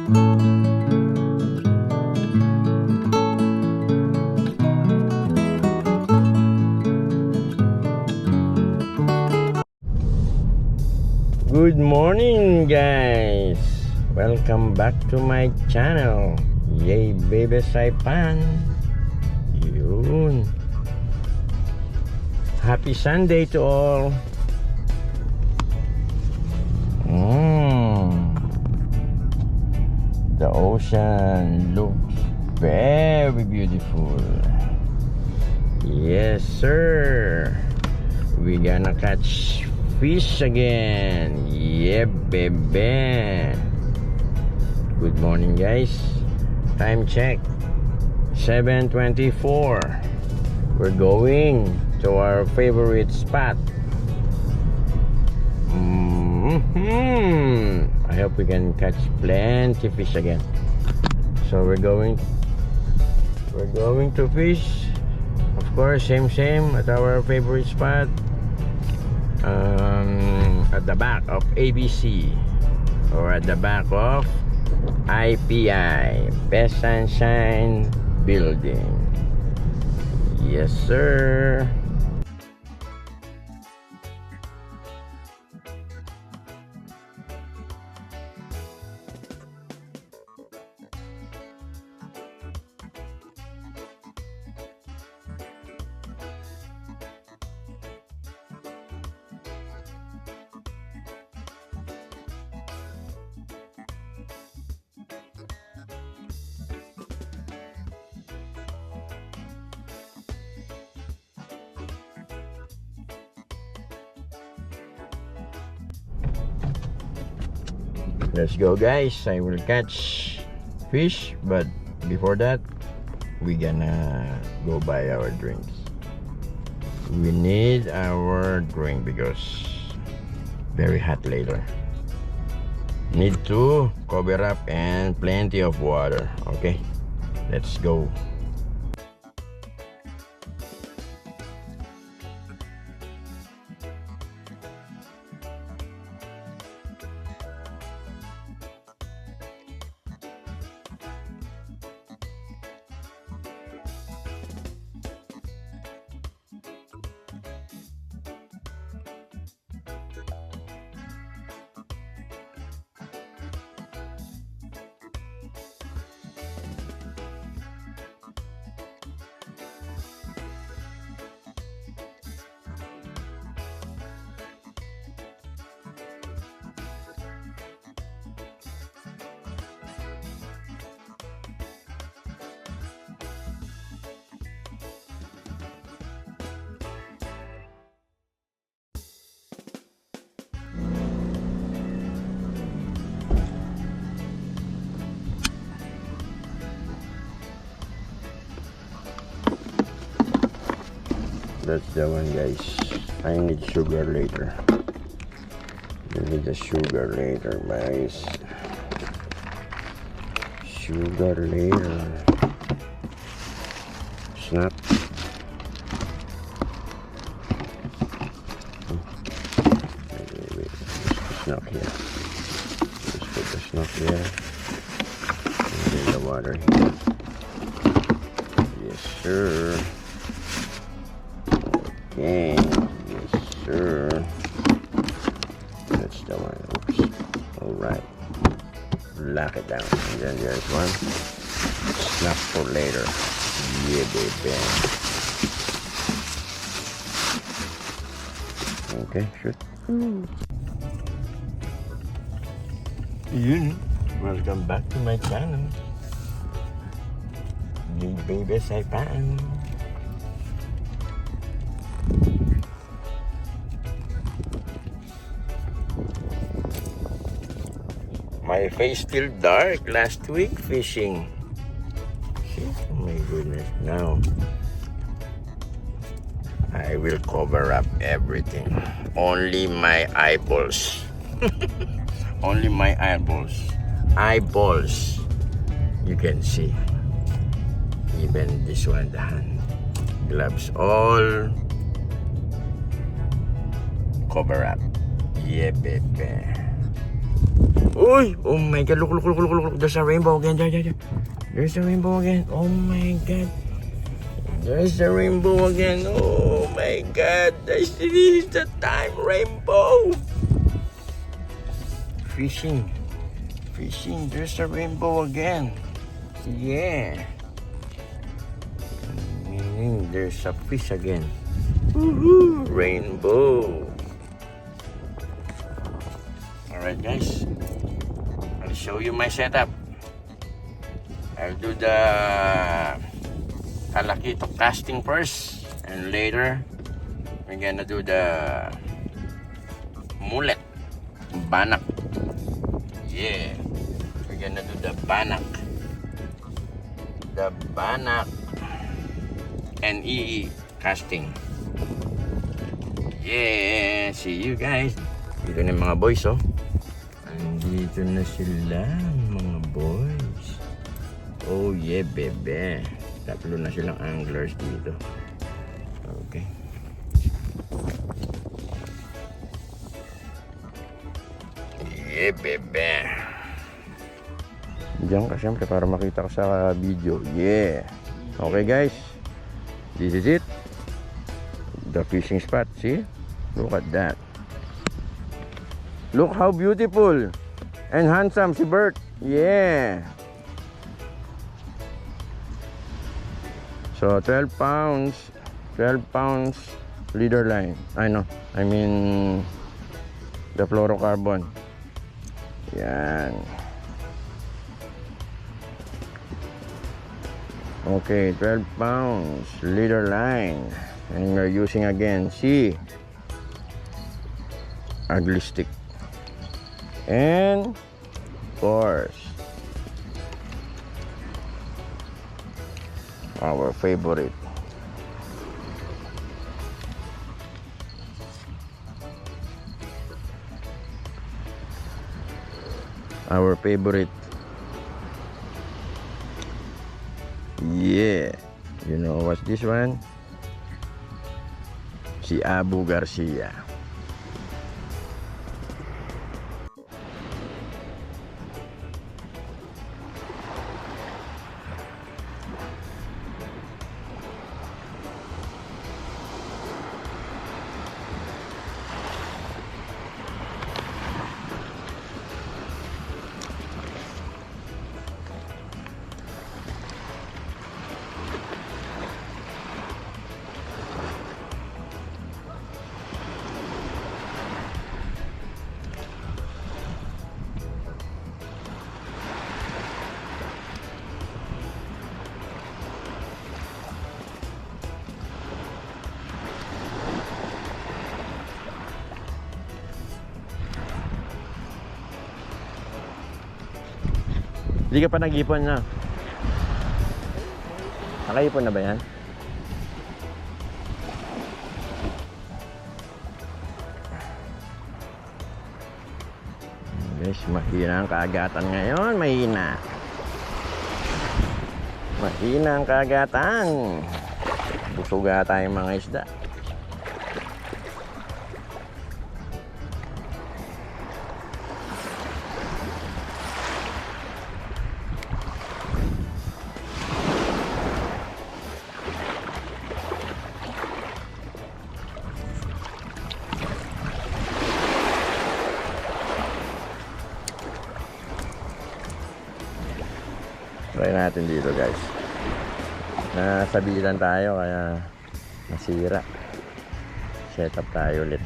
Good morning, guys. Welcome back to my channel. Yay, baby Saipan. Yun. Happy Sunday to all. The ocean looks very beautiful. Yes, sir. We gonna catch fish again. Yeah, baby. Good morning, guys. Time check 7:24. We're going to our favorite spot. I hope we can catch plenty fish again. So we're going to fish, of course, same at our favorite spot, at the back of ABC, or at the back of IPI, Best Sunshine Building. Yes, sir. Let's go, guys. I will catch fish, but before that, we gonna go buy our drinks. We need our drink because very hot later. Need to cover up and plenty of water. Okay, let's go. That's the one, guys. I need sugar later. I need the sugar later, guys. Sugar later. Snap. Wait. Snap here. Just put the snap there. And then the water here. Yes, sir. Okay, yes, sir. That's the one. Oops. Alright. Lock it down. And then there's one. Snap for later. Yeah, baby. Okay, shoot. Yun. Welcome back to my channel. Yung baby Saipan. My face still dark last week fishing. Oh my goodness. Now I will cover up everything. Only my eyeballs. Only my eyeballs. Eyeballs. You can see. Even this one, the hand. Gloves all cover up. Yeah, baby. Uy! Oh my God, look. There's a rainbow again. There. There's a rainbow again. Oh my God. There's a rainbow again. Oh my God. This is the time, rainbow. Fishing. There's a rainbow again. Yeah. Meaning there's a fish again. Woohoo! Rainbow. Alright guys, I'll show you my setup. I'll do the Talakito casting first, and later we're gonna do the mullet, banak. Yeah, we're gonna do the banak and casting. Yeah, see you guys. Dito na yung mga boys, oh. Andito na sila, mga boys. Oh yeah, bebe. Tatlo na silang anglers dito. Okay. Yeah, bebe. Diyan ka siyempre para makita ko sa video. Yeah. Okay guys. This is it. The fishing spot. See? Look at that. Look how beautiful and handsome si Bert. Yeah. So 12 pounds leader line. I mean the fluorocarbon. Yan. Okay, 12 pounds leader line, and we're using again ugly stick. And of course our favorite yeah, you know what's this one? Si Abu Garcia. Hindi ka pa nag-ipon na. Nakaipon na ba yan? Guys, mahina ang kaagatan ngayon. Mahina ang kaagatan. Busog ata yung mga isda. Try natin dito guys. Nasabilan tayo kaya nasira. Set up tayo ulit.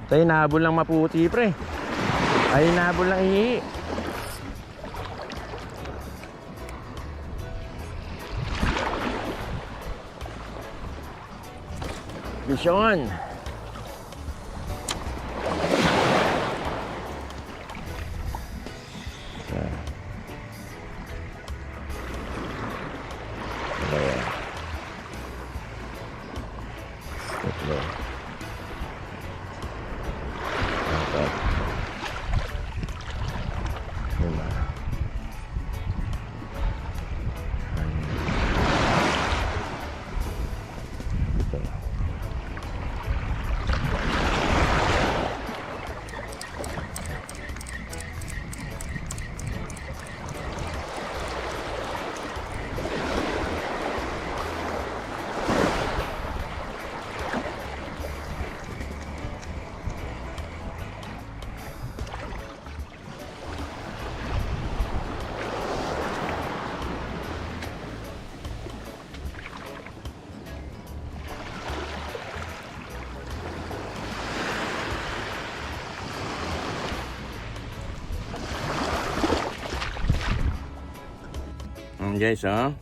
Tayo nahabol lang maputi pre. Ay nahabol lang ihi. Bison. Stop. Wala. Ito. Guys, oh.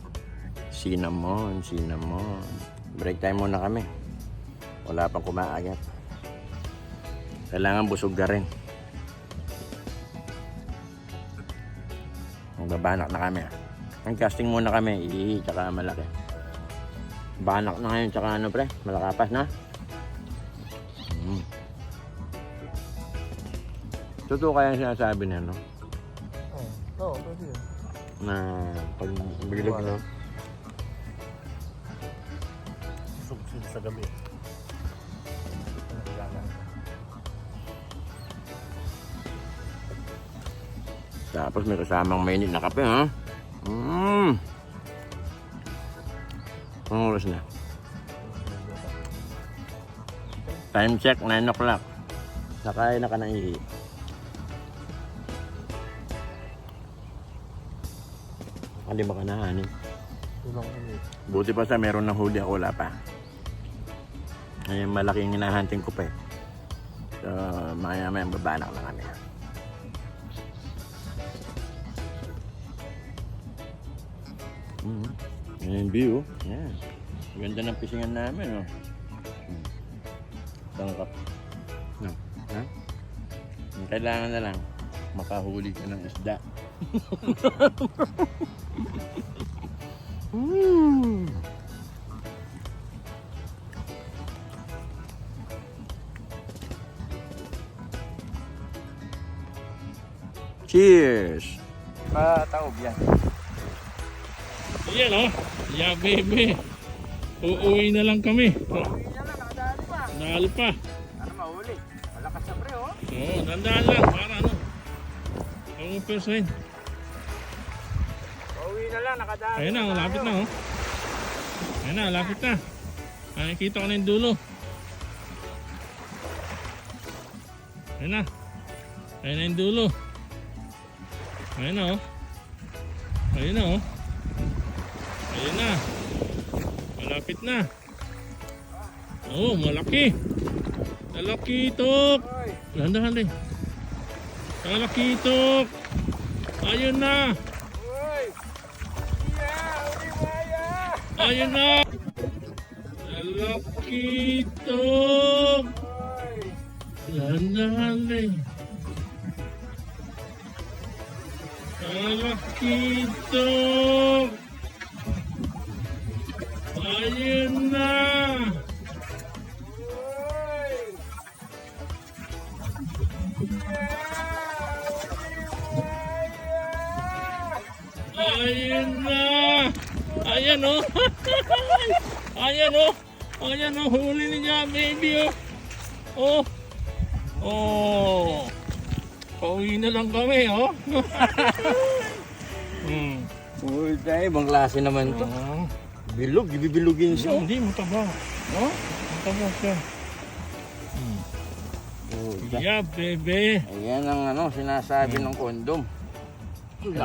Cinnamon. Break time muna kami. Wala pang kumaagat. Kailangan busog ka rin. Magbabanak na kami. Ang casting muna kami, tsaka malaki. Banak na ngayon, tsaka ano pre, malakapas na. Totoo kaya sinasabi na, no? Oo, pwede yun. Na pag bilog na. Sugsig sa gabi. Tapos may kasamang mainit na kape, ha? Anong oras na? Time check, 9 o'clock. Nakain na ka ng ihi. Hindi ba ka nahanin? Buti pa sa meron ng huli ako, wala pa. Ay, malaking hinahunting ko pa eh. So, maya-maya babanak na kami. Yan yung view. Yan. Ganda ng pisingan namin, oh. Tangkap. No. Ha? Kailangan na lang makahuli ka ng isda. Cheers! Pataob yan. Ayan oh, yeah baby. Uuwi na lang kami. Uuwi na lang, nakadali pa. Dahil pa. Ano mahuli? Malakas na pre, oh. Oo, dandaan lang para ano. Ang persahin. Uuwi na lang, nakadali. Ayun na, lapit na oh. Ayun na, lapit na. Ay, nakita ko na yung dulo. Ayun na. Ayun na yung dulo. Ayun na oh. Ayun na oh. Ayun na. Malapit na. Oh, malaki. Malaki tok. Dahan-dahan din. Malaki tok. Ayun na. Ayun na. Malaki tok. Dahan-dahan din. Malaki tok. Ayun na! Ayun na! Ayan oh! Ayan oh! Ayan oh! Huli niya baby oh! Oh! Oh! Pauwi na lang kami oh! Uy, tayo, ibang klase naman to. Bilog, ibibilugin siya. Hindi, mataba. Oh? Mataba siya. Yeah, bebe. Ayan ang ano, sinasabi ng kondom. Ayun nga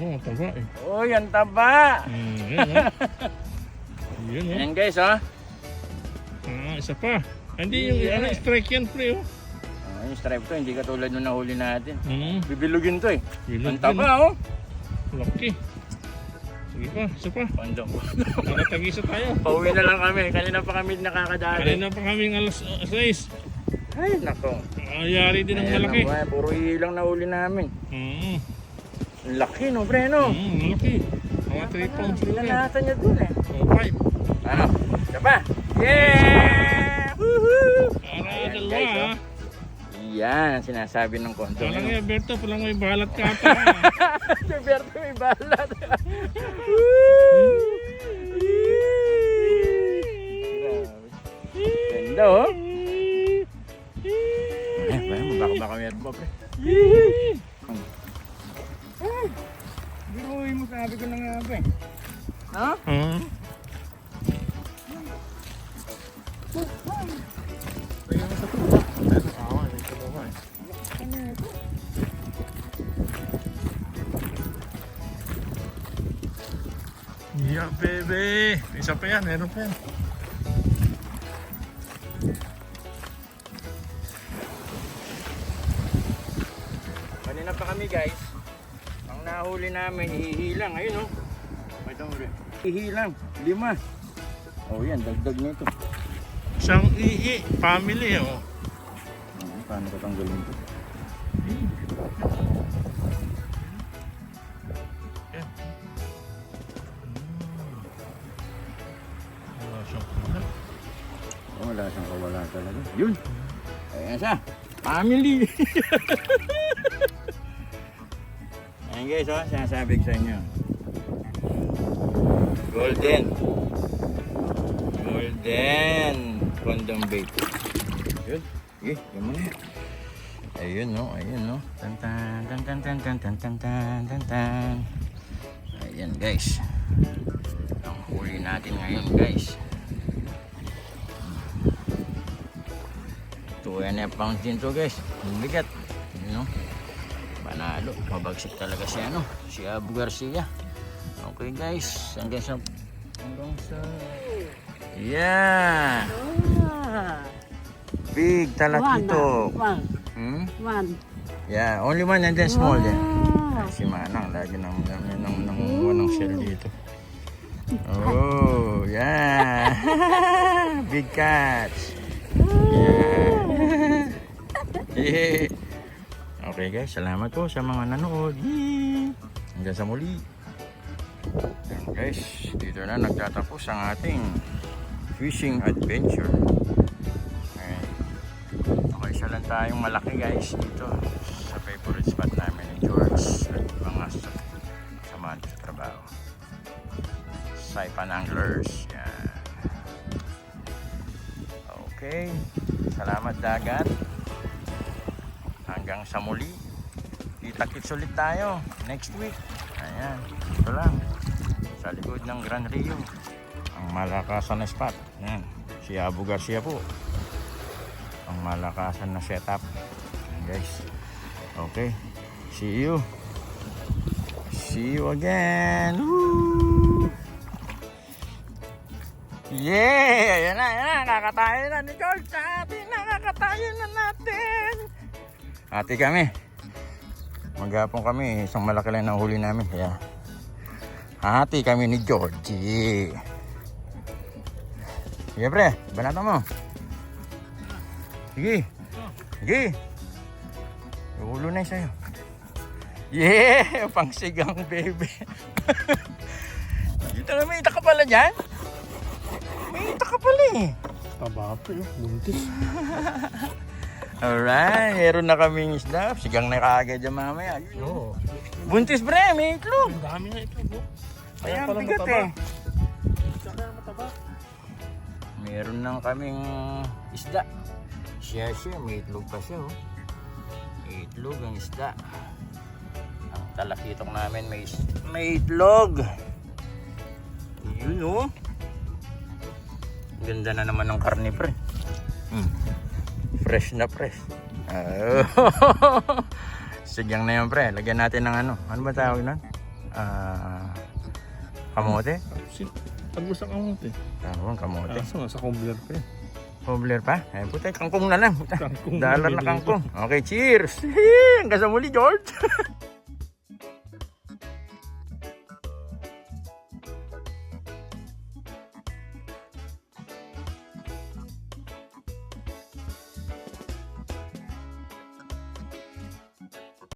mo, mataba eh. Oh, yan taba. Ayan oh. Ayan oh. Ayan guys, oh. Isa pa. Hindi yung ano, strike yan pre oh. Yung stripe to, hindi katulad nung nahuli natin. Bibilugin. Bibilugin to eh. Bilog Ang taba, oh. Laki. Sige pa, isa pa. Kondom. Nakatag-isa tayo. Pauwi na lang kami. Kanina pa kami nakakadali. Kanina pa kaming alas 6. Ay, nako. Nangyayari din ang malaki. Naman, puro ilang nahuli namin. Ang laki, no, pre, no? Malaki. Mga 3 pounds rin yan. Nanatan niya dun eh. 5. Ano? Siya pa? Yeah! Woohoo! Para Ayan, dalawa guys, ha. oh. Yan ang sinasabi ng kondo. Walang Berto, palang may balat ka pa. Si Berto may balat. Ganda oh. Baka meron pa pre. Biruin mo, sabi ko na nga pre. Ha? Yeah, baby. Isa pa yan, meron pa yan. Kanina pa kami guys. Ang nahuli namin, hihilang. Ayun oh. Ito mo rin. Hihilang. 5. Oh yan, dagdag nito. Isang ii, family oh. Paano ko tanggalin ito? Wala siyang kulat. Oh, wala siyang kawala talaga. Yun. Ayan siya. Family. Ayan guys, oh, sinasabi ko sa inyo. Golden. Golden condom bait. Yun. Eh, yun mo na. Ayun no, ayun no. Tan tan tan tan tan tan tan tan tan tan tan. Ayan guys. Ang huli natin ngayon guys. 2.5 pounds din to guys. Ang bigat. Yun no. Panalo. Mabagsik talaga si ano. Si Abu Garcia. Okay guys. Hanggang sa yeah. Big talakito. Hmm? One. Yeah, only one and then small din. Si Manang lagi nang nangunguha ng shell dito. Oh, yeah. Big catch. Yeah. Yeah. Okay guys, salamat po sa mga nanood. Hanggang sa muli. Yan guys, dito na nagtatapos ang ating fishing adventure. Okay, isa lang tayong malaki guys dito sa favorite spot namin ni George at mga samahan sa trabaho. Saipan Anglers. Yan. Okay, salamat dagat. Hanggang sa muli. Kita-kits ulit tayo next week. Ayan, ito lang sa likod ng Gran Rio ang malakasan na spot. Ayan, si Abu Garcia po ang malakasan na setup. Ayan, guys. Okay, see you again. Woo! Yeah, ayan na, kakatayin na ni George. Nakakatayin na natin. Ate kami. Maghapon kami, isang malaki lang na huli namin. Kaya hati kami ni Georgie. Sige pre, banata mo. Sige. Sige. Ulo na sa'yo. Yeah, pangsigang baby. Dito na, may ita ka pala dyan. May ita ka pala eh. Taba pa yun, buntis. Alright, meron na kaming isda. Sigang na kaagad dyan mamaya. Oo. Buntis pre, may itlog. Ang dami na ito bro. Kaya pala ang bigat mataba. eh. Tsaka mataba. Meron nang kaming isda. Siya, may itlog pa siya oh. May itlog ang isda. Ang talakitok namin may itlog. Yun oh. Ganda na naman ng karne pre. Fresh na fresh. Sigang na yan pre. Lagyan natin ng ano. Ano ba tawag nun? Kamote? Pag-usak ang muti. Tawag kamote. Kaso nga sa cobbler pa eh. Cobbler pa? Eh puta, kangkong na lang. Kangkong. Dalar na kangkong. Okay, cheers! Hanggang sa muli, George!